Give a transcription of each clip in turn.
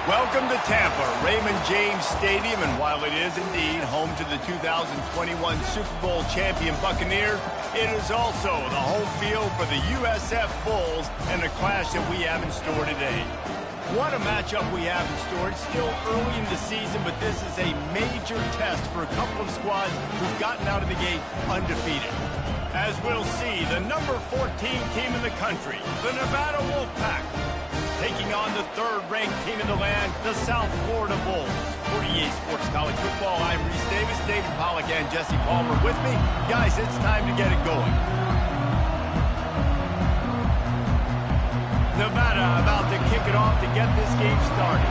Welcome to Tampa, Raymond James Stadium, and while it is indeed home to the 2021 Super Bowl champion Buccaneers, it is also the home field for the USF Bulls and the clash that we have in store today. What a matchup we have in store. It's still early in the season, but this is a major test for a couple of squads who've gotten out of the gate undefeated. As we'll see, the number 14 team in the country, the Nevada Wolfpack, taking on the third-ranked team in the land, the South Florida Bulls. For EA Sports College Football, I'm Reese Davis, David Pollack, and Jesse Palmer with me. Guys, it's time to get it going. Nevada about to kick it off to get this game started.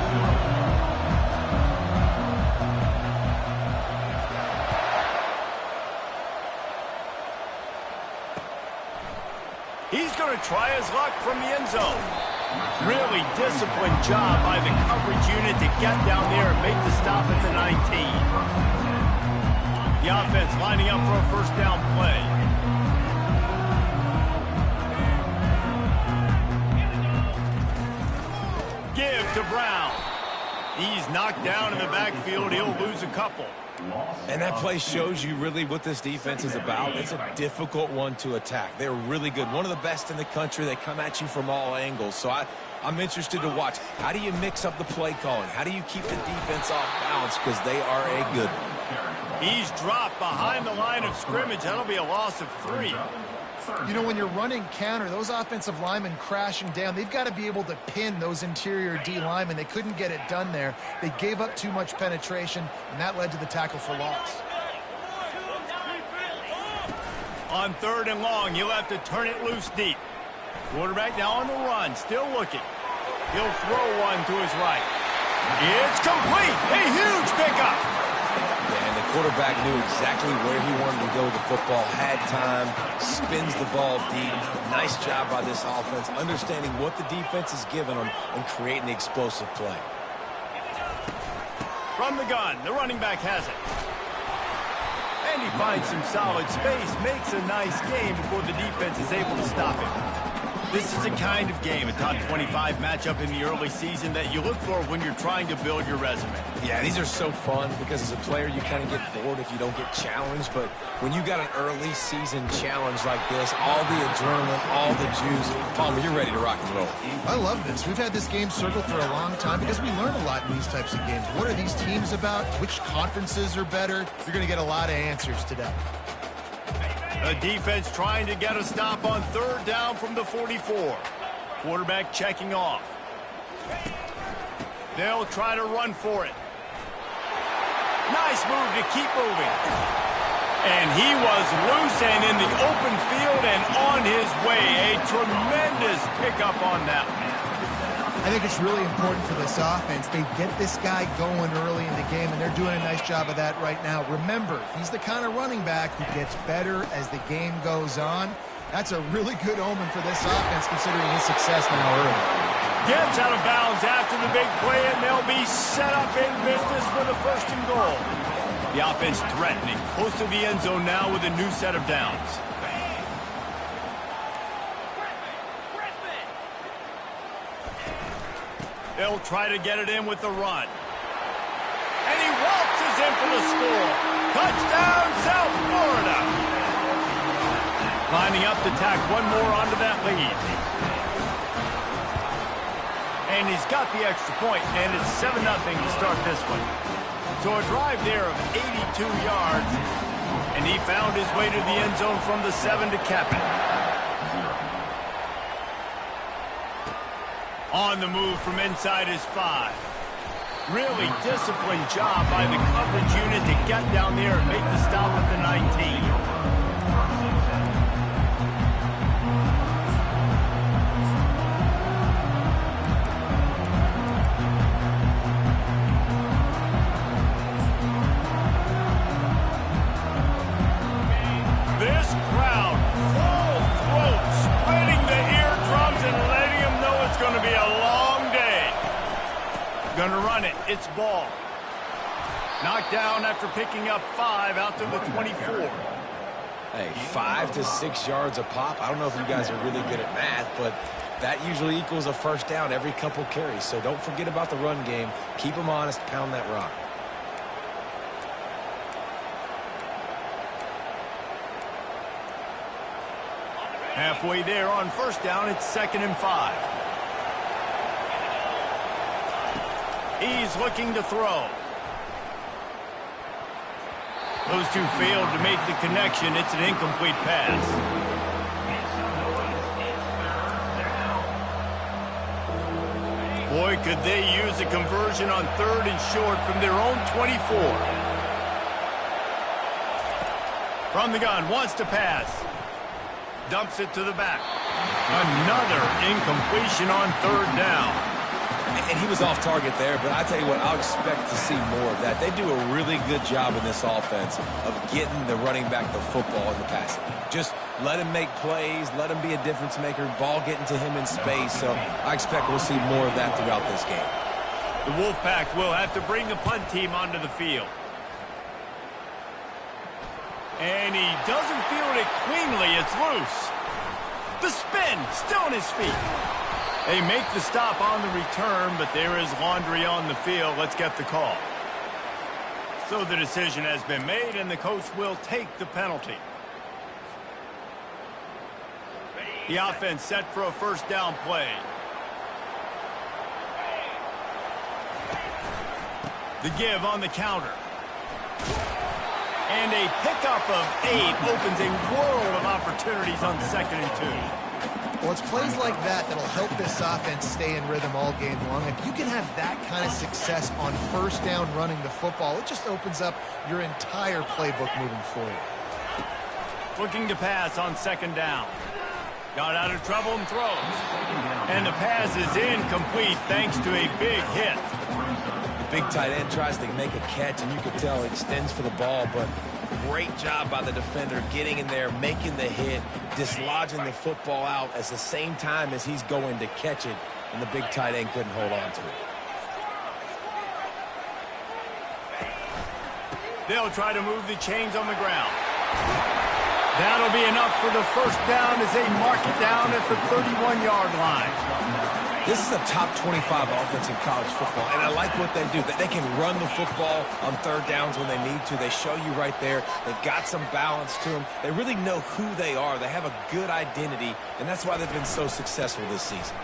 He's going to try his luck from the end zone. Really disciplined job by the coverage unit to get down there and make the stop at the 19. The offense lining up for a first down play. Give to Brown. He's knocked down in the backfield. He'll lose a couple. And that play shows you really what this defense is about. It's a difficult one to attack. They're really good. One of the best in the country. They come at you from all angles. So I'm interested to watch. How do you mix up the play calling? How do you keep the defense off balance? Because they are a good one. He's dropped behind the line of scrimmage. That'll be a loss of 3. You know, when you're running counter, those offensive linemen crashing down, they've got to be able to pin those interior D linemen. They couldn't get it done there. They gave up too much penetration, and that led to the tackle for loss. On 3rd and long, you'll have to turn it loose deep. Quarterback now on the run, still looking. He'll throw one to his right. It's complete. A huge pickup. And the quarterback knew exactly where he wanted to go with the football, had time, spins the ball deep. Nice job by this offense, understanding what the defense is giving them and creating the explosive play. From the gun, the running back has it. And he finds some solid space, makes a nice game before the defense is able to stop him. This is the kind of game, a top 25 matchup in the early season, that you look for when you're trying to build your resume. Yeah, these are so fun because as a player, you kind of get bored if you don't get challenged. But when you got an early season challenge like this, all the adrenaline, all the juice, Palmer, you're ready to rock and roll. I love this. We've had this game circled for a long time because we learn a lot in these types of games. What are these teams about? Which conferences are better? You're going to get a lot of answers today. The defense trying to get a stop on 3rd down from the 44. Quarterback checking off. They'll try to run for it. Nice move to keep moving. And he was loose and in the open field and on his way. A tremendous pickup on that one. I think it's really important for this offense. They get this guy going early in the game, and they're doing a nice job of that right now. Remember, he's the kind of running back who gets better as the game goes on. That's a really good omen for this offense, considering his success now early. Gets out of bounds after the big play, and they'll be set up in business for the 1st and goal. The offense threatening, close to the end zone now with a new set of downs. They'll try to get it in with the run. And he waltzes in for the score. Touchdown, South Florida. Lining up to tack one more onto that lead. And he's got the extra point, and it's 7-0 to start this one. So a drive there of 82 yards, and he found his way to the end zone from the 7 to cap it. On the move from inside his 5. Really disciplined job by the coverage unit to get down there and make the stop at the 19. This crowd, full throat, splitting the eardrums and letting them know it's going to be a long day. Going to run it. It's ball. Knocked down after picking up 5 out to the 24. Hey, 5 to 6 yards a pop. I don't know if you guys are really good at math, but that usually equals a first down every couple carries. So don't forget about the run game. Keep them honest. Pound that rock. Halfway there on first down, it's 2nd and 5. He's looking to throw. Those two failed to make the connection. It's an incomplete pass. Boy, could they use a conversion on 3rd and short from their own 24. From the gun, wants to pass. Dumps it to the back. Another incompletion on 3rd down. And he was off target there, but I tell you what, I'll expect to see more of that. They do a really good job in this offense of getting the running back the football in the passing game. Just let him make plays, let him be a difference maker, ball getting to him in space. So I expect we'll see more of that throughout this game. The Wolfpack will have to bring the punt team onto the field. And he doesn't field it cleanly. It's loose. The spin, still on his feet. They make the stop on the return, but there is laundry on the field. Let's get the call. So the decision has been made, and the coach will take the penalty. The offense set for a first down play. The give on the counter. And a pickup of 8 opens a world of opportunities on 2nd and 2. Well, it's plays like that that'll help this offense stay in rhythm all game long. If you can have that kind of success on first down running the football, it just opens up your entire playbook moving forward. Looking to pass on 2nd down. Got out of trouble and throws. And the pass is incomplete thanks to a big hit. The big tight end tries to make a catch, and you can tell he extends for the ball, but great job by the defender getting in there, making the hit, dislodging the football out at the same time as he's going to catch it, and the big tight end couldn't hold on to it. They'll try to move the chains on the ground. That'll be enough for the first down as they mark it down at the 31-yard line. This is a top 25 offense in college football, and I like what they do. They can run the football on 3rd downs when they need to. They show you right there. They've got some balance to them. They really know who they are. They have a good identity, and that's why they've been so successful this season.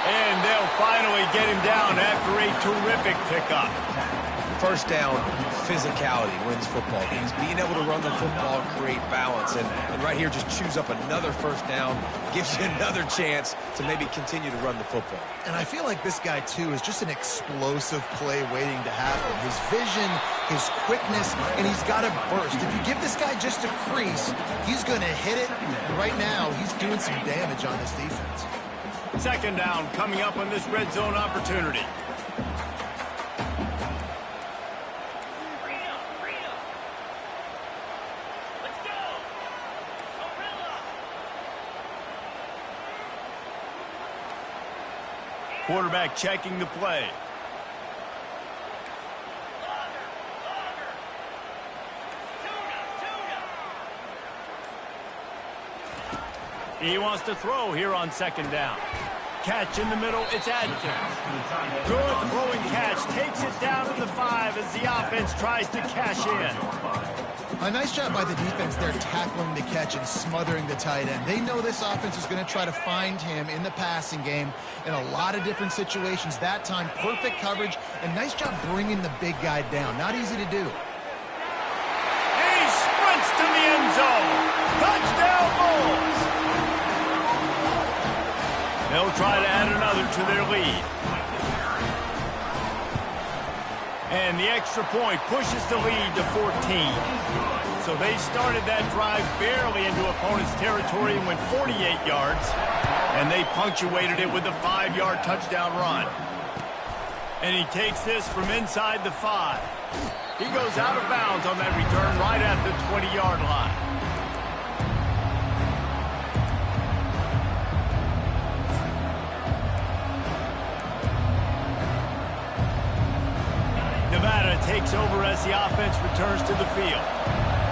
And they'll finally get him down after a terrific pickup. First down, physicality wins football games. Being able to run the football, create balance, and right here just choose up another first down, gives you another chance to maybe continue to run the football. And I feel like this guy, too, is just an explosive play waiting to happen. His vision, his quickness, and he's got a burst. If you give this guy just a crease, he's going to hit it. And right now, he's doing some damage on this defense. 2nd down coming up on this red zone opportunity. Quarterback checking the play. He wants to throw here on 2nd down. Catch in the middle, it's Adkins. Good throwing catch, takes it down to the 5 as the offense tries to cash in. A nice job by the defense there tackling the catch and smothering the tight end. They know this offense is going to try to find him in the passing game in a lot of different situations. That time, perfect coverage, and nice job bringing the big guy down. Not easy to do. He sprints to the end zone. Touchdown, Bulls! They'll try to add another to their lead. And the extra point pushes the lead to 14. So they started that drive barely into opponent's territory and went 48 yards. And they punctuated it with a 5-yard touchdown run. And he takes this from inside the 5. He goes out of bounds on that return right at the 20-yard line. Nevada takes over as as the offense returns to the field.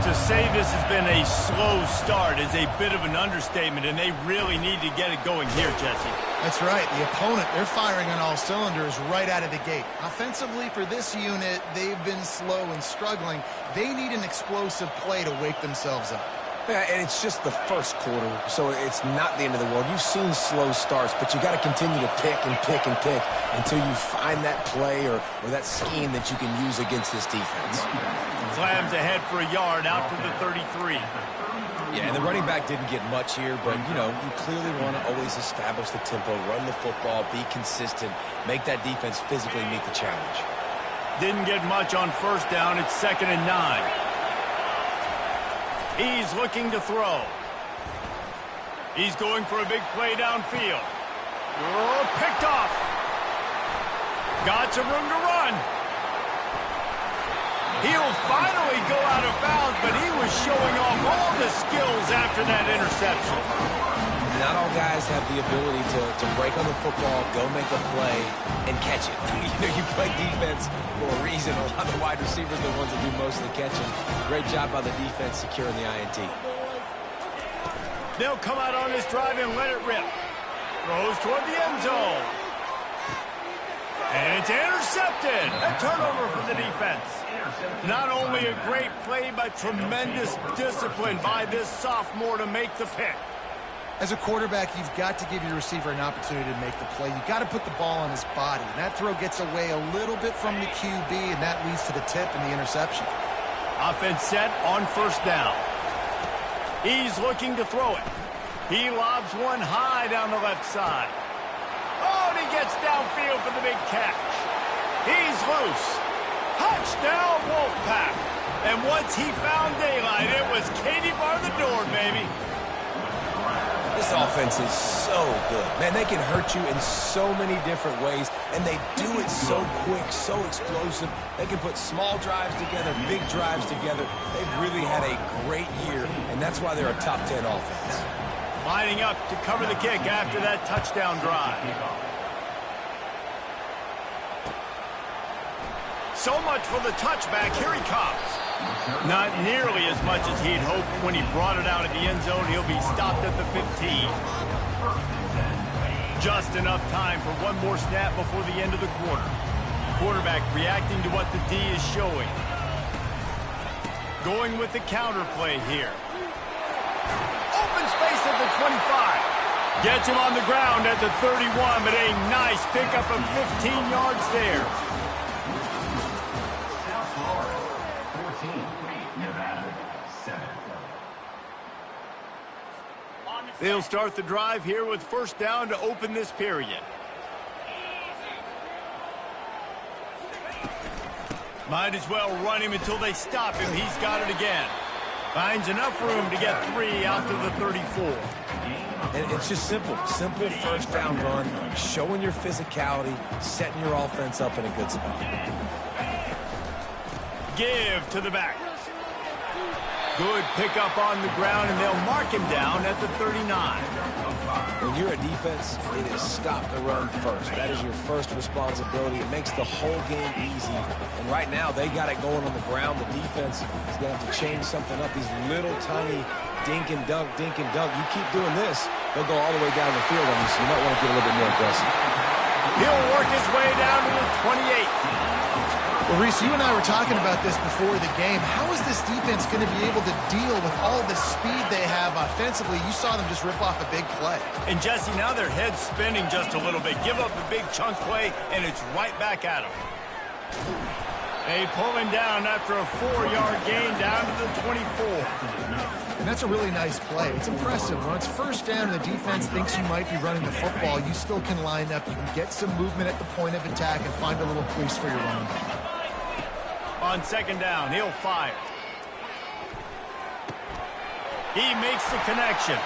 To say this has been a slow start is a bit of an understatement, and they really need to get it going here, Jesse. That's right. The opponent, they're firing on all cylinders right out of the gate. Offensively, for this unit, they've been slow and struggling. They need an explosive play to wake themselves up. Yeah, and it's just the first quarter, so it's not the end of the world. You've seen slow starts, but you got to continue to pick and pick and pick until you find that play or that scheme that you can use against this defense. Slams ahead for a yard out to the 33. Yeah, and the running back didn't get much here, but, you know, you clearly want to always establish the tempo, run the football, be consistent, make that defense physically meet the challenge. Didn't get much on first down. It's 2nd and 9. He's looking to throw. He's going for a big play downfield. Oh, picked off. Got some room to run. He'll finally go out of bounds, but he was showing off all the skills after that interception. Not all guys have the ability to break on the football, go make a play, and catch it. You play defense for a reason. A lot of the wide receivers are the ones that do most of the catching. Great job by the defense securing the INT. They'll come out on this drive and let it rip. Throws toward the end zone. And it's intercepted. A turnover for the defense. Not only a great play, but tremendous discipline by this sophomore to make the pick. As a quarterback, you've got to give your receiver an opportunity to make the play. You've got to put the ball on his body. And that throw gets away a little bit from the QB, and that leads to the tip and the interception. Offense set on first down. He's looking to throw it. He lobs one high down the left side. Oh, and he gets downfield for the big catch. He's loose. Touchdown, Wolfpack. And once he found daylight, it was Katie bar the door, baby. This offense is so good. Man, they can hurt you in so many different ways, and they do it so quick, so explosive. They can put small drives together, big drives together. They've really had a great year, and that's why they're a top 10 offense. Lining up to cover the kick after that touchdown drive. So much for the touchback. Here he comes. Not nearly as much as he'd hoped when he brought it out of the end zone. He'll be stopped at the 15. Just enough time for one more snap before the end of the quarter. Quarterback reacting to what the D is showing. Going with the counter play here. Open space at the 25. Gets him on the ground at the 31, but a nice pickup of 15 yards there. They'll start the drive here with first down to open this period. Might as well run him until they stop him. He's got it again. Finds enough room to get 3 out to the 34. And it's just simple. Simple first down run, showing your physicality, setting your offense up in a good spot. Give to the back. Good pickup on the ground, and they'll mark him down at the 39. When you're a defense, it is stop the run first. That is your first responsibility. It makes the whole game easy. And right now, they got it going on the ground. The defense is going to have to change something up. These little tiny dink and dunk, dink and dunk. You keep doing this, they'll go all the way down the field on you, so you might want to get a little bit more aggressive. He'll work his way down to the 28. Well, Reese, you and I were talking about this before the game. How is this defense going to be able to deal with all the speed they have offensively? You saw them just rip off a big play. And, Jesse, now their head's spinning just a little bit. Give up a big chunk play, and it's right back at them. They pull him down after a 4-yard gain down to the 24. And that's a really nice play. It's impressive. When it's first down and the defense thinks you might be running the football, you still can line up. You can get some movement at the point of attack and find a little crease for your running back. On second down, he'll fire. He makes the connection.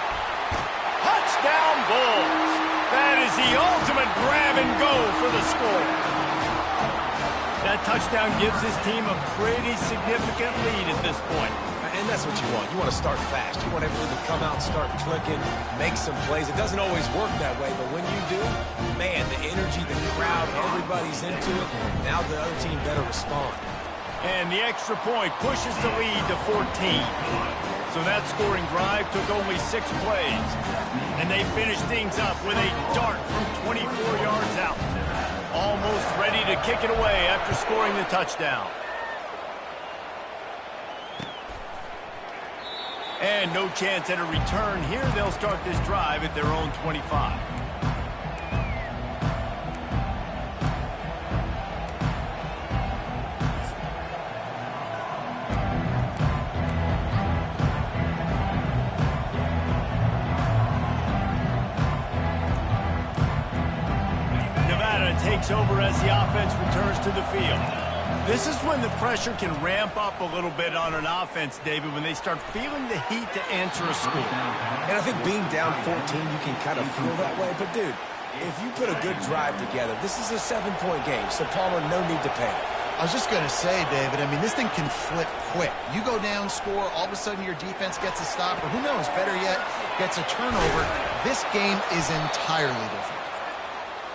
Touchdown, Bulls. That is the ultimate grab and go for the score. That touchdown gives his team a pretty significant lead at this point. And that's what you want. You want to start fast. You want everything to come out, start clicking, make some plays. It doesn't always work that way, but when you do, man, the energy, the crowd, everybody's into it. Now the other team better respond. And the extra point pushes the lead to 14. So that scoring drive took only 6 plays. And they finished things up with a dart from 24 yards out. Almost ready to kick it away after scoring the touchdown. And no chance at a return here. They'll start this drive at their own 25. Takes over as the offense returns to the field. This is when the pressure can ramp up a little bit on an offense, David, when they start feeling the heat to answer a score. And I think being down 14, you can kind of feel that way. But, dude, if you put a good drive together, this is a 7-point game, so Palmer, no need to panic. I was just going to say, David, I mean, this thing can flip quick. You go down, score, all of a sudden your defense gets a stop, or who knows, better yet, gets a turnover. This game is entirely different.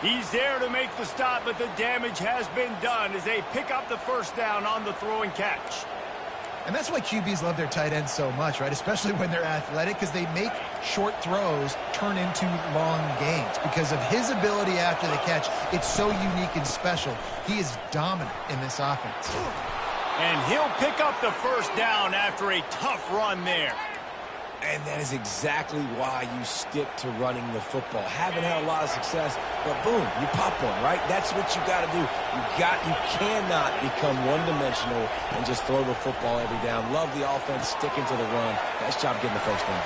He's there to make the stop, but the damage has been done as they pick up the first down on the throw and catch. And that's why QBs love their tight ends so much, right? Especially when they're athletic, because they make short throws turn into long gains. Because of his ability after the catch, it's so unique and special. He is dominant in this offense. And he'll pick up the first down after a tough run there. And that is exactly why you stick to running the football. Haven't had a lot of success, but boom, you pop one, right? That's what you got to do. You cannot become one-dimensional and just throw the football every down. Love the offense sticking to the run. Nice job getting the first down.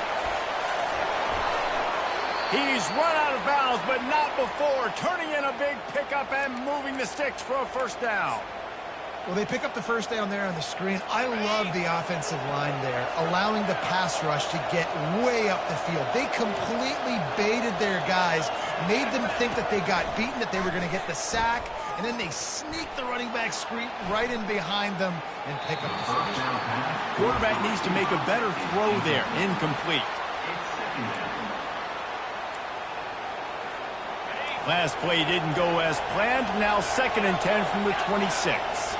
He's run out of bounds, but not before turning in a big pickup and moving the sticks for a first down. Well, they pick up the first down there on the screen. I love the offensive line there, allowing the pass rush to get way up the field. They completely baited their guys, made them think that they got beaten, that they were going to get the sack, and then they sneak the running back screen right in behind them and pick up the first. Quarterback needs to make a better throw there. Incomplete. Last play didn't go as planned. Now 2nd and 10 from the 26.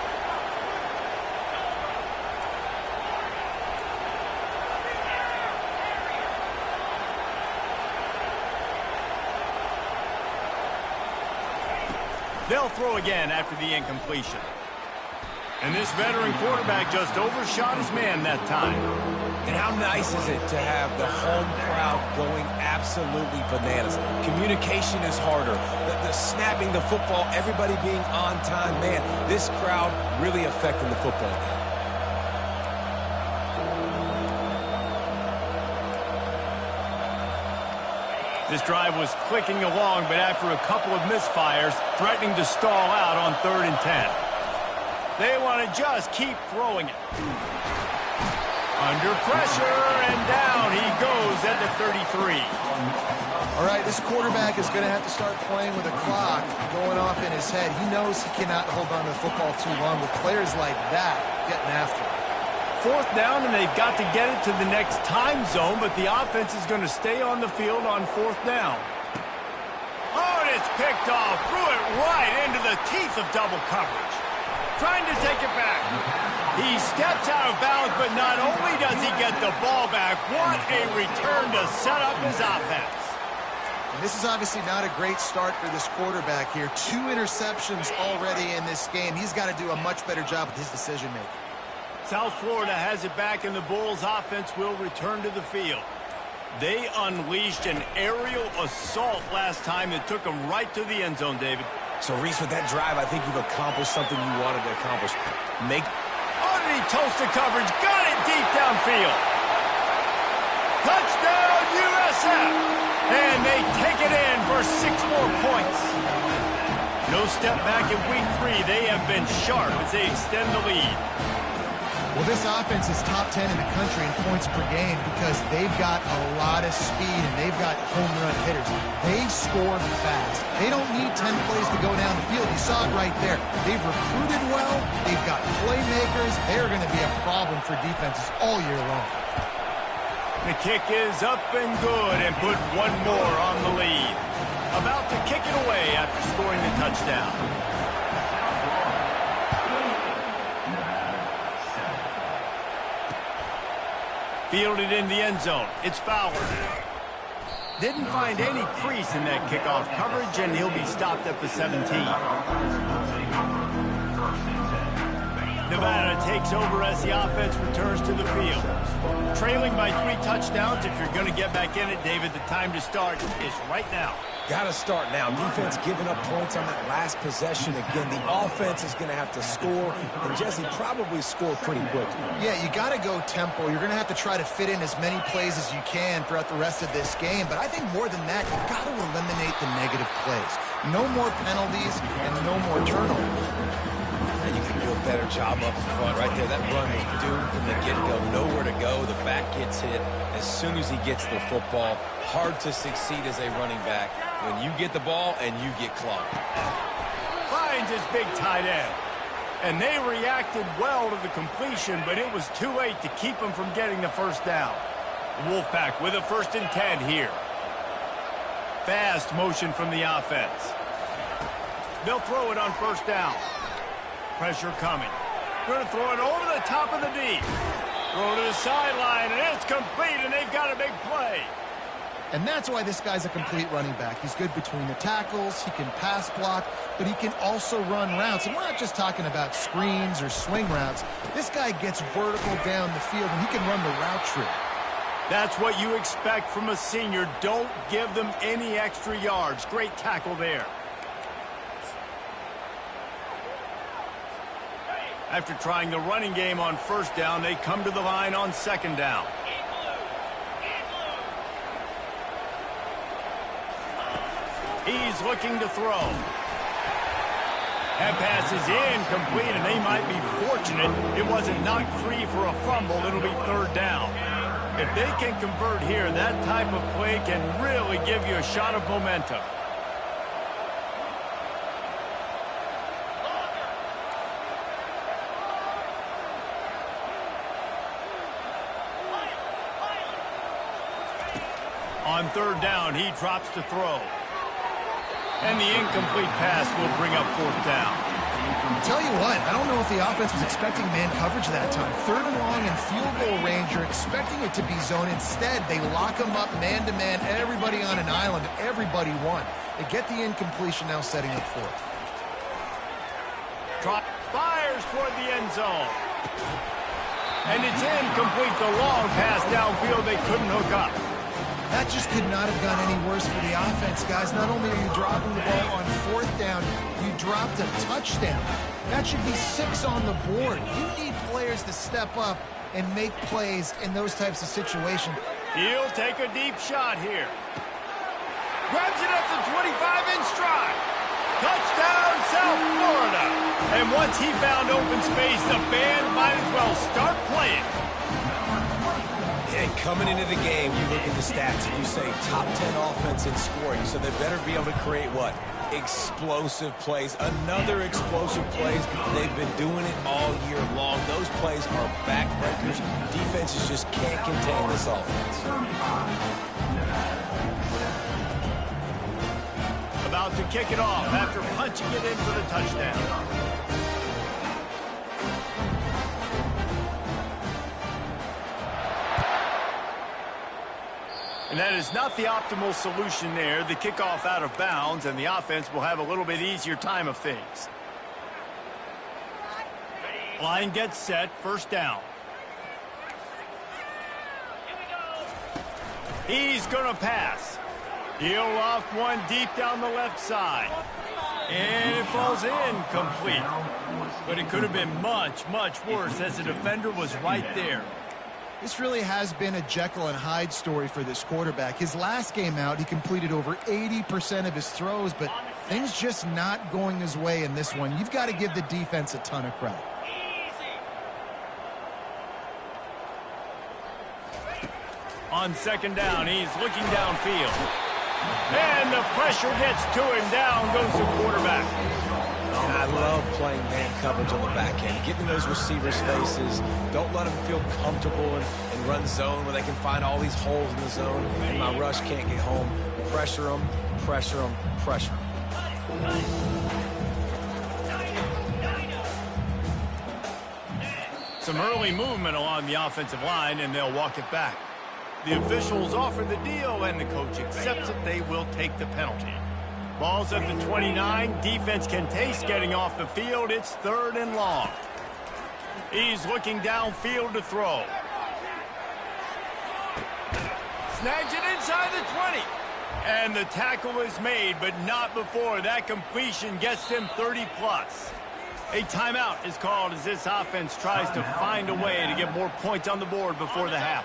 They'll throw again after the incompletion. And this veteran quarterback just overshot his man that time. And how nice is it to have the home crowd going absolutely bananas? Communication is harder. The snapping the football, everybody being on time. Man, this crowd really affecting the football game. This drive was clicking along, but after a couple of misfires, threatening to stall out on 3rd and 10. They want to just keep throwing it. Under pressure, and down he goes at the 33. All right, this quarterback is going to have to start playing with a clock going off in his head. He knows he cannot hold on to the football too long with players like that getting after him. 4th down, and they've got to get it to the next time zone, but the offense is going to stay on the field on 4th down. Oh, and it's picked off. Threw it right into the teeth of double coverage. Trying to take it back. He steps out of bounds, but not only does he get the ball back, what a return to set up his offense. And this is obviously not a great start for this quarterback here. 2 interceptions already in this game. He's got to do a much better job with his decision-making. South Florida has it back, and the Bulls offense will return to the field. They unleashed an aerial assault last time that took them right to the end zone, David. So, Reese, with that drive, I think you've accomplished something you wanted to accomplish. Underneath toasted coverage, got it deep downfield. Touchdown, USF! And they take it in for 6 more points. No step back in week 3. They have been sharp as they extend the lead. Well, this offense is top 10 in the country in points per game because they've got a lot of speed and they've got home run hitters. They score fast. They don't need 10 plays to go down the field. You saw it right there. They've recruited well. They've got playmakers. They're going to be a problem for defenses all year long. The kick is up and good and put 1 more on the lead. About to kick it away after scoring the touchdown. Fielded in the end zone. It's Fowler. Didn't find any crease in that kickoff coverage, and he'll be stopped at the 17. Nevada takes over as the offense returns to the field. Trailing by 3 touchdowns. If you're going to get back in it, David, the time to start is right now. Got to start now. Defense giving up points on that last possession. Again, the offense is going to have to score, and Jesse probably score pretty quickly. Yeah, you got to go tempo. You're going to have to try to fit in as many plays as you can throughout the rest of this game. But I think more than that, you've got to eliminate the negative plays. No more penalties and no more turnovers. And you can do a better job up front right there. That run was doomed from the get-go. Nowhere to go. The back gets hit as soon as he gets the football. Hard to succeed as a running back when you get the ball and you get clogged. Finds his big tight end. And they reacted well to the completion, but it was too late to keep him from getting the first down. Wolfpack with a 1st and 10 here. Fast motion from the offense. They'll throw it on 1st down. Pressure coming. Going to throw it over the top of the D. Throw to the sideline, and it's complete, and they've got a big play. And that's why this guy's a complete running back. He's good between the tackles, he can pass block, but he can also run routes. And we're not just talking about screens or swing routes. This guy gets vertical down the field, and he can run the route tree. That's what you expect from a senior. Don't give them any extra yards. Great tackle there. After trying the running game on 1st down, they come to the line on 2nd down. He's looking to throw. That pass is incomplete, and they might be fortunate it wasn't knocked free for a fumble. It'll be 3rd down. If they can convert here, that type of play can really give you a shot of momentum. On 3rd down, he drops to throw. And the incomplete pass will bring up 4th down. Tell you what, I don't know if the offense was expecting man coverage that time. 3rd and long and field goal range, you're expecting it to be zone. Instead, they lock them up man-to-man, everybody on an island, everybody won. They get the incompletion, now setting up 4th. Drop, fires toward the end zone. And it's incomplete. The long pass downfield, they couldn't hook up. That just could not have gone any worse for the offense, guys. Not only are you dropping the ball on 4th down, you dropped a touchdown. That should be 6 on the board. You need players to step up and make plays in those types of situations. He'll take a deep shot here. Grabs it up to 25 in stride. Touchdown, South Florida. And once he found open space, the band might as well start playing. And coming into the game, you look at the stats and you say top 10 offense in scoring, so they better be able to create what? Explosive plays. Another explosive plays. They've been doing it all year long. Those plays are backbreakers. Defenses just can't contain this offense. About to kick it off after punching it in for the touchdown. And that is not the optimal solution there. The kickoff out of bounds, and the offense will have a little bit easier time of things. Line gets set, 1st down. He's going to pass. He'll loft one deep down the left side. And it falls incomplete. But it could have been much, much worse as the defender was right there. This really has been a Jekyll and Hyde story for this quarterback. His last game out, he completed over 80% of his throws, but things just not going his way in this one. You've got to give the defense a ton of credit. On 2nd down, he's looking downfield. And the pressure gets to him. Down goes the quarterback. And I love playing man coverage on the back end, getting those receivers' faces. Don't let them feel comfortable and run zone where they can find all these holes in the zone and my rush can't get home. Pressure them, pressure them, pressure them. Some early movement along the offensive line, and they'll walk it back. The officials offer the deal, and the coach accepts it. They will take the penalty. Ball's at the 29. Defense can taste getting off the field. It's 3rd and long. He's looking downfield to throw. Snags it inside the 20. And the tackle is made, but not before that completion gets them 30+. A timeout is called as this offense tries to find a way to get more points on the board before the half.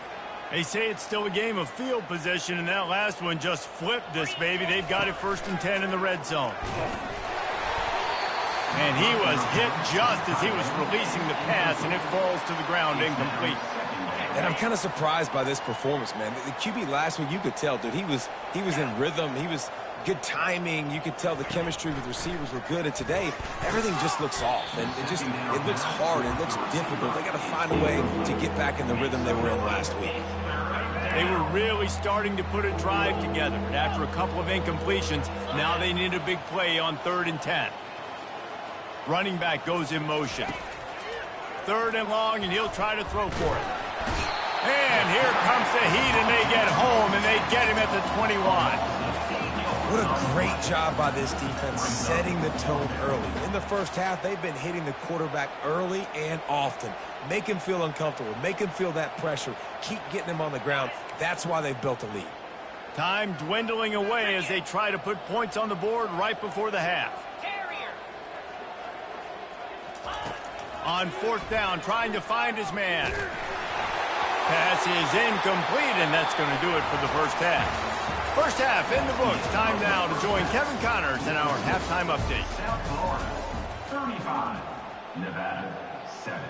They say it's still a game of field position, and that last one just flipped this baby. They've got it 1st and 10 in the red zone. And he was hit just as he was releasing the pass, and it falls to the ground incomplete. And I'm kind of surprised by this performance, man. The QB last week, you could tell, dude, he was in rhythm. He was good timing. You could tell the chemistry with receivers were good. And today, everything just looks off. And it looks hard. It looks difficult. They got to find a way to get back in the rhythm they were in last week. They were really starting to put a drive together. But after a couple of incompletions, now they need a big play on 3rd and 10. Running back goes in motion. 3rd and long, and he'll try to throw for it. And here comes the heat, and they get home, and they get him at the 21. What a great job by this defense setting the tone early. In the first half, they've been hitting the quarterback early and often. Make him feel uncomfortable. Make him feel that pressure. Keep getting him on the ground. That's why they've built a lead. Time dwindling away as they try to put points on the board right before the half. On 4th down, trying to find his man. Pass is incomplete, and that's going to do it for the first half. First half in the books. Time now to join Kevin Connors in our halftime update. South Florida, 35, Nevada, 7.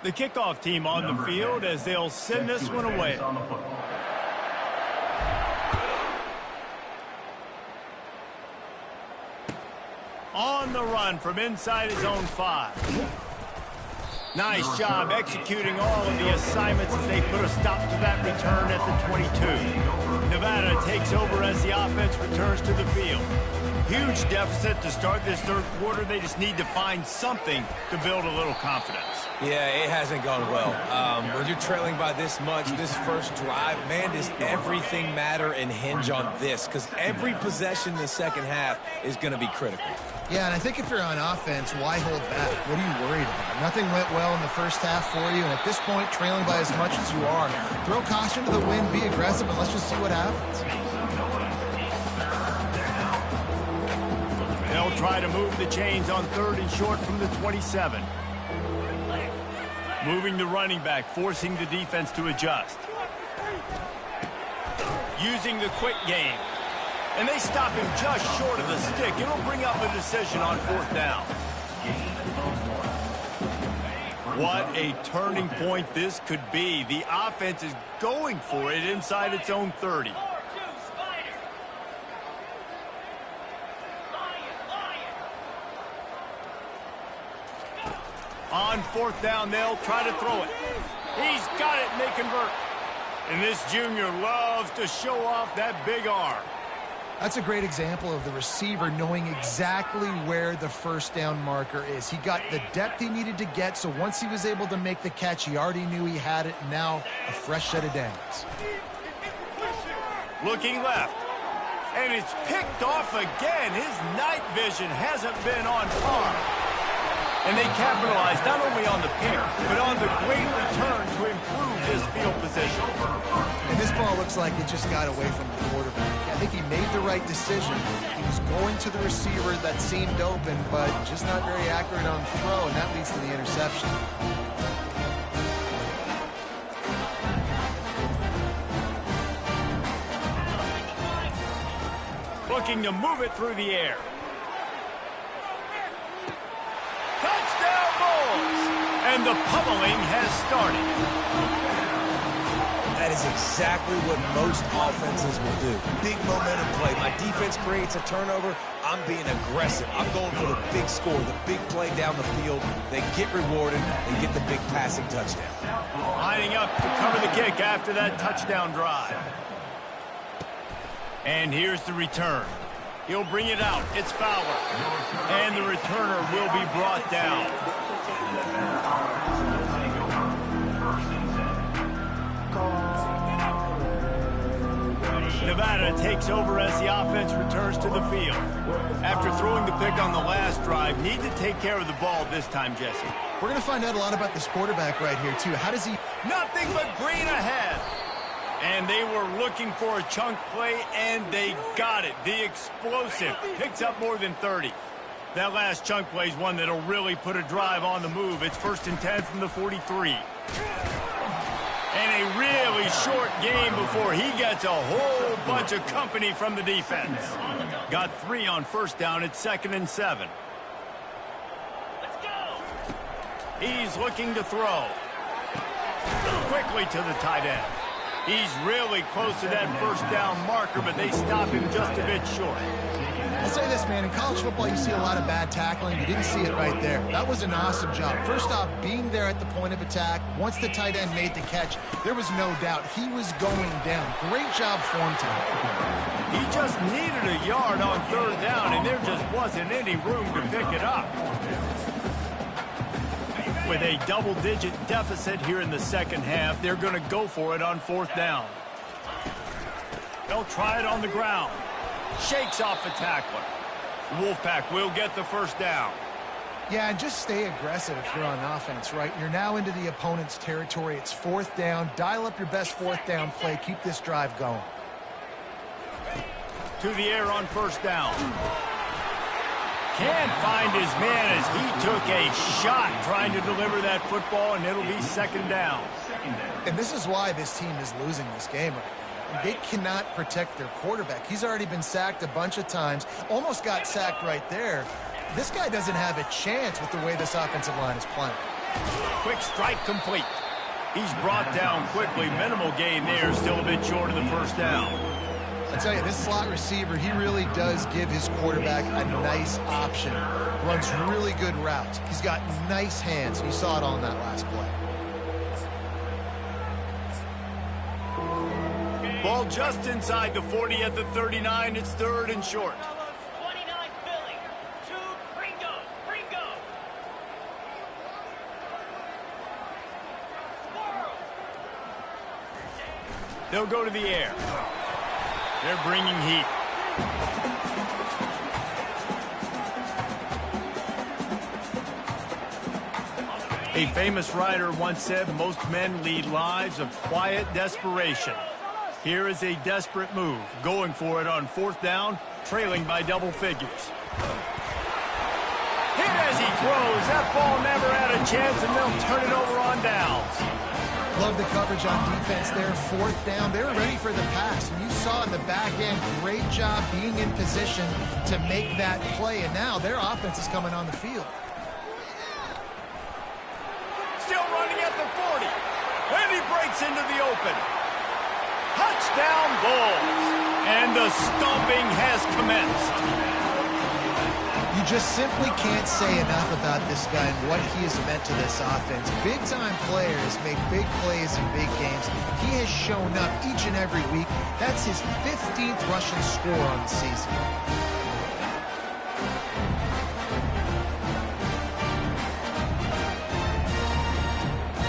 The kickoff team on the field as they'll send this one away. On the run from inside his own 5. Nice job executing all of the assignments as they put a stop to that return at the 22. Nevada takes over as the offense returns to the field. Huge deficit to start this 3rd quarter. They just need to find something to build a little confidence. Yeah, it hasn't gone well. When you're trailing by this much, this first drive, man, does everything matter and hinge on this? Because every possession in the second half is going to be critical. Yeah, and I think if you're on offense, why hold back? What are you worried about? Nothing went well in the first half for you, and at this point, trailing by as much as you are, throw caution to the wind, be aggressive, and let's just see what happens. They'll try to move the chains on 3rd and short from the 27. Moving the running back, forcing the defense to adjust. Using the quick game. And they stop him just short of the stick. It'll bring up a decision on 4th down. What a turning point this could be. The offense is going for it inside its own 30. On 4th down, they'll try to throw it. He's got it, and they convert. And this junior loves to show off that big arm. That's a great example of the receiver knowing exactly where the first down marker is. He got the depth he needed to get, so once he was able to make the catch, he already knew he had it, and now a fresh set of downs. Looking left. And it's picked off again. His night vision hasn't been on par. And they capitalized not only on the pick, but on the great return to improve this field position. And this ball looks like it just got away from the quarterback. I think he made the right decision. He was going to the receiver that seemed open, but just not very accurate on the throw, and that leads to the interception. Looking to move it through the air. Touchdown Bulls! And the pummeling has started. That is exactly what most offenses will do. Big momentum play. My defense creates a turnover. I'm being aggressive. I'm going for the big score, the big play down the field. They get rewarded and get the big passing touchdown. Lining up to cover the kick after that touchdown drive. And here's the return. He'll bring it out. It's Fowler. And the returner will be brought down. Nevada takes over as the offense returns to the field. After throwing the pick on the last drive, need to take care of the ball this time, Jesse. We're going to find out a lot about this quarterback right here, too. How does he... Nothing but green ahead. And they were looking for a chunk play, and they got it. The explosive picks up more than 30. That last chunk play is one that'll really put a drive on the move. It's 1st and 10 from the 43. And a really short game before he gets a whole bunch of company from the defense. Got 3 on 1st down. It's 2nd and 7. Let's go. He's looking to throw. Quickly to the tight end. He's really close to that 1st down marker, but they stop him just a bit short. I'll say this, man. In college football, you see a lot of bad tackling. You didn't see it right there. That was an awesome job. First off, being there at the point of attack. Once the tight end made the catch, there was no doubt he was going down. Great job form time. He just needed a yard on 3rd down, and there just wasn't any room to pick it up. With a double-digit deficit here in the 2nd half, they're going to go for it on 4th down. They'll try it on the ground. Shakes off the tackler. Wolfpack will get the 1st down. Yeah, and just stay aggressive if you're on offense, right? You're now into the opponent's territory. It's 4th down. Dial up your best 4th down play. Keep this drive going. To the air on 1st down. Can't find his man as he took a shot trying to deliver that football, and it'll be 2nd down. And this is why this team is losing this game right now. They cannot protect their quarterback. He's already been sacked a bunch of times. Almost got sacked right there. This guy doesn't have a chance with the way this offensive line is playing. Quick strike complete. He's brought down quickly. Minimal gain there. Still a bit short of the 1st down. I tell you, this slot receiver, he really does give his quarterback a nice option. Runs really good routes. He's got nice hands. You saw it on that last play. Ball just inside the 40 at the 39. It's 3rd and short. 29 Philly. 2 Gringo. They'll go to the air. They're bringing heat. A famous writer once said, most men lead lives of quiet desperation. Here is a desperate move, going for it on 4th down, trailing by double figures. Hit as he throws. That ball never had a chance, and they'll turn it over on downs. Love the coverage on defense there. 4th down. They're ready for the pass. And you saw in the back end, great job being in position to make that play. And now their offense is coming on the field. Still running at the 40. And he breaks into the open. Touchdown Bulls. And the stomping has commenced. You just simply can't say enough about this guy and what he has meant to this offense. Big-time players make big plays in big games. He has shown up each and every week. That's his 15th rushing score on the season.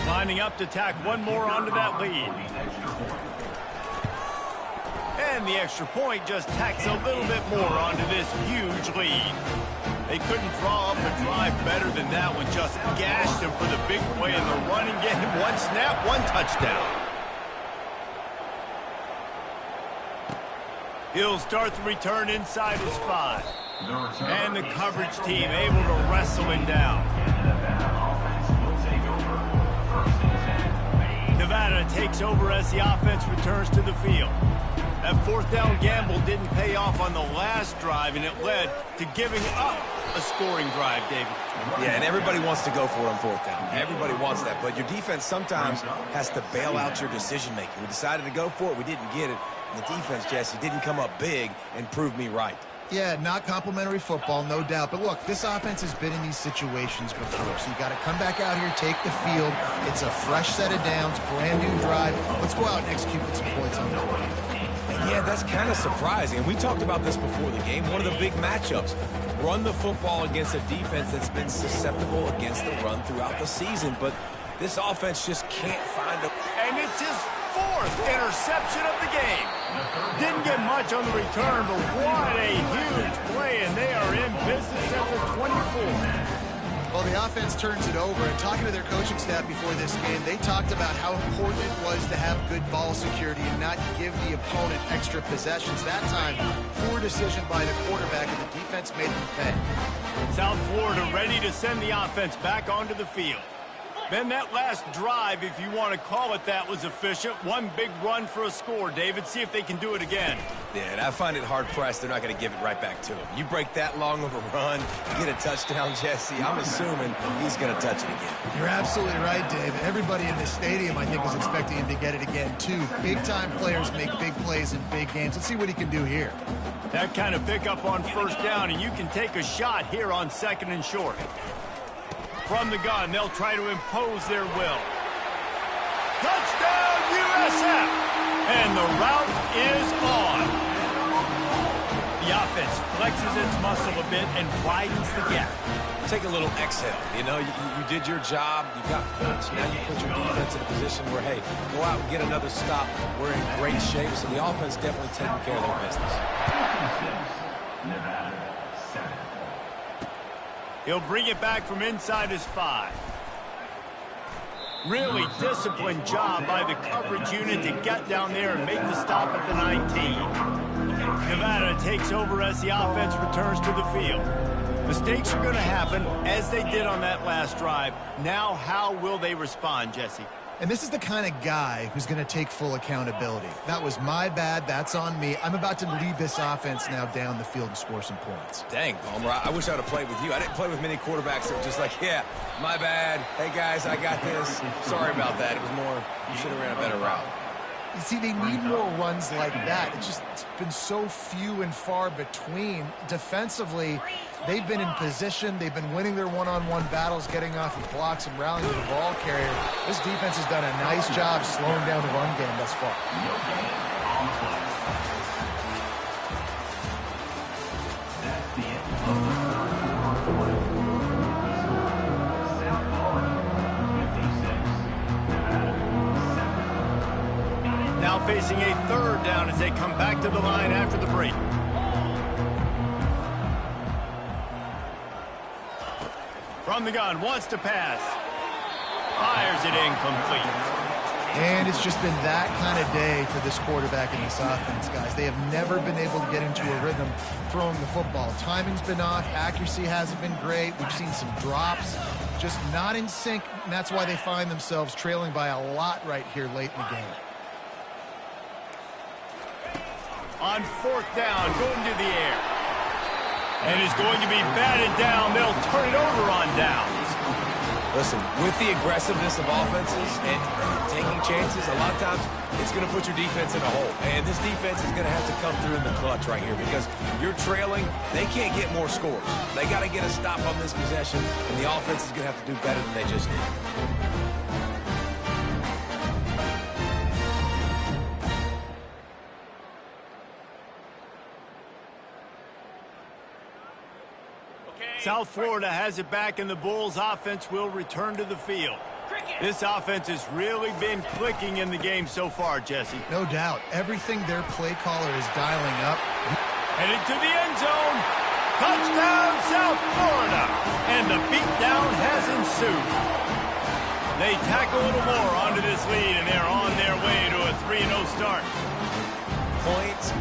Lining up to tack one more onto that lead. And the extra point just tacks a little bit more onto this huge lead. They couldn't draw up a drive better than that one. Just gashed him for the big play in the running game. 1 snap, 1 touchdown. He'll start the return inside his 5. And the coverage team able to wrestle him down. Nevada takes over as the offense returns to the field. That 4th down gamble didn't pay off on the last drive, and it led to giving up a scoring drive, David. Yeah, and everybody wants to go for it on 4th down. Everybody wants that, but your defense sometimes has to bail out your decision-making. We decided to go for it. We didn't get it. And the defense, Jesse, didn't come up big and prove me right. Yeah, not complimentary football, no doubt. But look, this offense has been in these situations before. So you got to come back out here, take the field. It's a fresh set of downs, brand new drive. Let's go out and execute with some points on that. Yeah, that's kind of surprising. And we talked about this before the game. One of the big matchups. Run the football against a defense that's been susceptible against the run throughout the season. But this offense just can't find a... And it's his 4th interception of the game. Didn't get much on the return, but what a huge play, and they are in business at the 24. Well, the offense turns it over, and talking to their coaching staff before this game, they talked about how important it was to have good ball security and not give the opponent extra possessions. That time, poor decision by the quarterback, and the defense made them pay. South Florida ready to send the offense back onto the field. Then that last drive, if you want to call it that, was efficient. One big run for a score, David. See if they can do it again. Yeah, and I find it hard-pressed they're not going to give it right back to him. You break that long of a run, get a touchdown, Jesse, I'm assuming he's going to touch it again. You're absolutely right, Dave. Everybody in this stadium, I think, is expecting him to get it again, too. Big-time players make big plays in big games. Let's see what he can do here. That kind of pickup on first down, and you can take a shot here on 2nd and short. From the gun, they'll try to impose their will. Touchdown, USF! And the route is on. The offense flexes its muscle a bit and widens the gap. Take a little exhale. You know, you did your job. You got points. Now you put your defense in a position where, hey, go out and get another stop. We're in great shape, so the offense definitely taking care of their business. Nevada, 7. He'll bring it back from inside his 5. Really disciplined job by the coverage unit to get down there and make the stop at the 19. Nevada takes over as the offense returns to the field. Mistakes are going to happen, as they did on that last drive. Now, how will they respond, Jesse? And this is the kind of guy who's going to take full accountability. That was my bad. That's on me. I'm about to lead this offense now down the field and score some points. Dang, Palmer, I wish I would have played with you. I didn't play with many quarterbacks that were just like, yeah, my bad. Hey, guys, I got this. Sorry about that. It was more, you should have ran a better route. You see, they need more runs like that. It's been so few and far between. Defensively, they've been in position. They've been winning their one-on-one battles, getting off of blocks and rallying to the ball carrier. This defense has done a nice job slowing down the run game thus far. That's the end of the third quarter. South Florida, 56. Nevada, 7. Now facing a 3rd down as they come back to the line after the break. From the gun, wants to pass. Fires it incomplete. And it's just been that kind of day for this quarterback and this offense, guys. They have never been able to get into a rhythm throwing the football. Timing's been off. Accuracy hasn't been great. We've seen some drops. Just not in sync, and that's why they find themselves trailing by a lot right here late in the game. On 4th down, going to the air. And is going to be batted down. They'll turn it over on downs. Listen, with the aggressiveness of offenses and taking chances, a lot of times it's going to put your defense in a hole. And this defense is going to have to come through in the clutch right here because you're trailing. They can't get more scores. They got to get a stop on this possession, and the offense is going to have to do better than they just did. South Florida has it back, and the Bulls offense will return to the field. This offense has really been clicking in the game so far, Jesse. No doubt. Everything their play caller is dialing up. Headed to the end zone. Touchdown, South Florida. And the beatdown has ensued. They tack a little more onto this lead, and they're on their way to a 3-0 start. Points,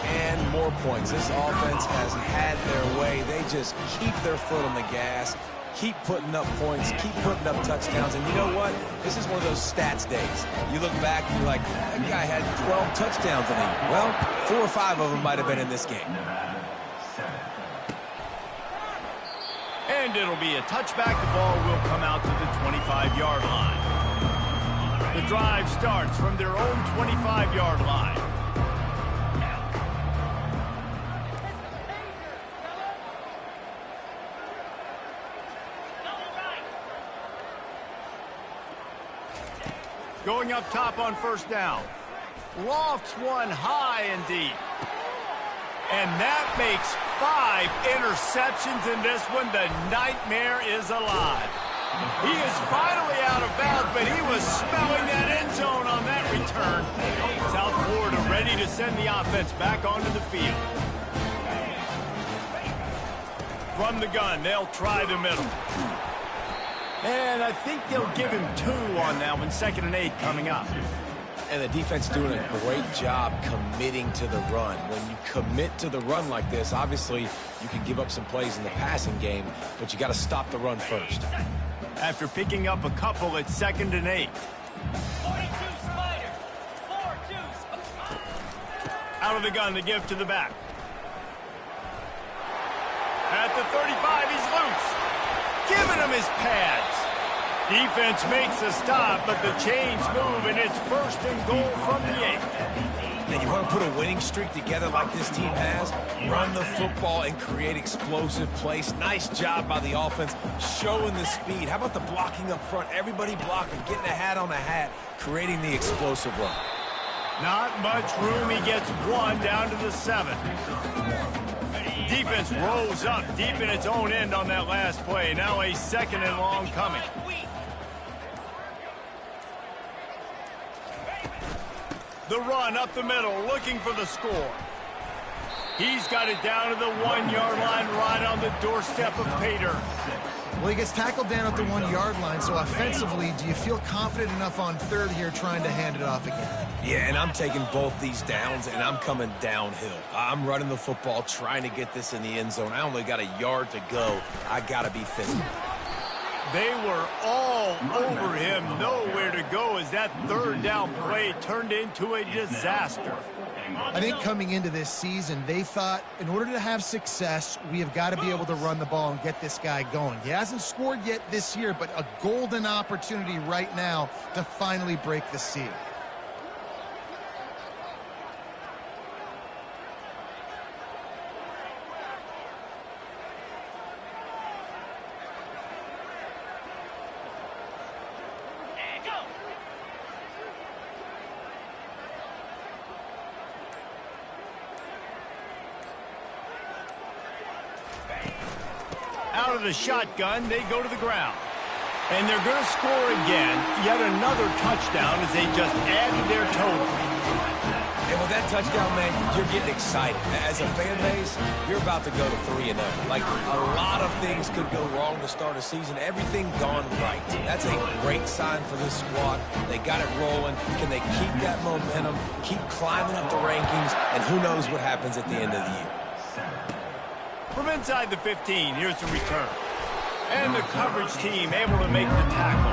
and more points. This offense has had their way. They just keep their foot on the gas, keep putting up points, keep putting up touchdowns. And you know what? This is one of those stats days. You look back and you're like, that guy had 12 touchdowns in the year. Well, 4 or 5 of them might have been in this game. And it'll be a touchback. The ball will come out to the 25-yard line. The drive starts from their own 25-yard line. Going up top on 1st down. Lofts one high and deep. And that makes 5 interceptions in this one. The nightmare is alive. He is finally out of bounds, but he was smelling that end zone on that return. South Florida ready to send the offense back onto the field. From the gun, they'll try the middle. And I think they'll give him 2 on that one. 2nd and 8 coming up. And the defense doing a great job committing to the run. When you commit to the run like this, obviously you can give up some plays in the passing game, but you got to stop the run first. After picking up a couple at 2nd and 8. 42 Spider. 4-2. Out of the gun to give to the back. At the 35, he's loose. Giving him his pads. Defense makes a stop, but the chains move, and it's 1st and goal from the 8. And you want to put a winning streak together like this team has? Run the football and create explosive plays. Nice job by the offense, showing the speed. How about the blocking up front? Everybody blocking, getting a hat on a hat, creating the explosive run. Not much room. He gets 1 down to the 7. Defense rolls up deep in its own end on that last play. Now a 2nd and long coming. The run up the middle, looking for the score. He's got it down to the 1-yard line, right on the doorstep of Pater. Well, he gets tackled down at the 1-yard line, so offensively, do you feel confident enough on 3rd here trying to hand it off again? Yeah, and I'm taking both these downs, and I'm coming downhill. I'm running the football, trying to get this in the end zone. I only got a yard to go. I got to be physical. They were all over him, nowhere to go as that 3rd down play turned into a disaster. I think coming into this season, they thought in order to have success, we have got to be able to run the ball and get this guy going. He hasn't scored yet this year, but a golden opportunity right now to finally break the seal. Out of the shotgun, they go to the ground. And they're going to score again. Yet another touchdown as they just added their total. And with that touchdown, man, you're getting excited. As a fan base, you're about to go to 3-0. Like, a lot of things could go wrong to start a season. Everything gone right. That's a great sign for this squad. They got it rolling. Can they keep that momentum, keep climbing up the rankings, and who knows what happens at the end of the year. From inside the 15, here's the return. And the coverage team able to make the tackle.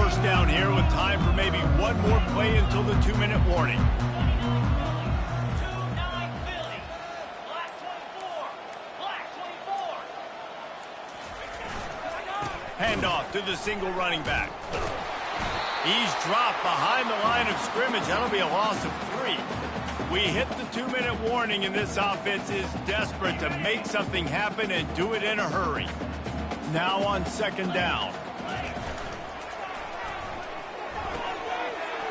First down here with time for maybe one more play until the 2-minute warning. Handoff to the single running back. He's dropped behind the line of scrimmage. That'll be a loss of 3. We hit the 2-minute warning, and this offense is desperate to make something happen and do it in a hurry. Now on 2nd down.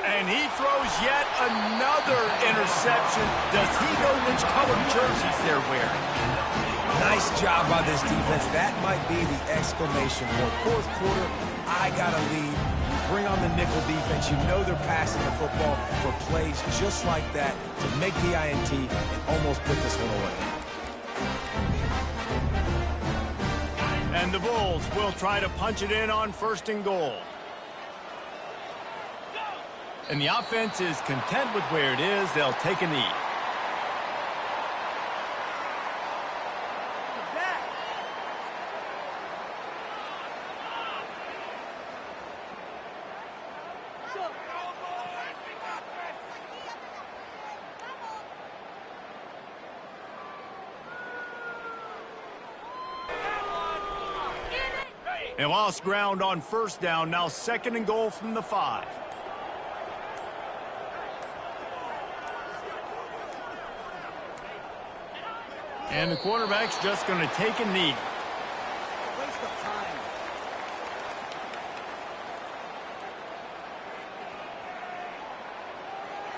And he throws yet another interception. Does he know which color jerseys they're wearing? Nice job by this defense. That might be the exclamation point. 4th quarter, I got to lead. Bring on the nickel defense. You know they're passing the football for plays just like that to make the INT and almost put this one away. And the Bulls will try to punch it in on 1st and goal. And the offense is content with where it is. They'll take a knee. They lost ground on 1st down. Now 2nd and goal from the 5. And the quarterback's just going to take a knee. Waste of time.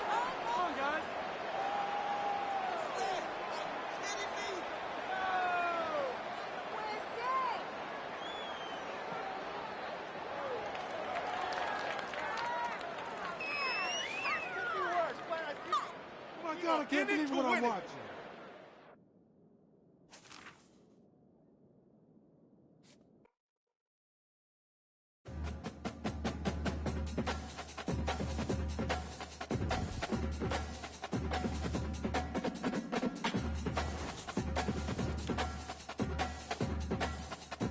Come on, guys. Oh my God, I can't believe what I'm watching.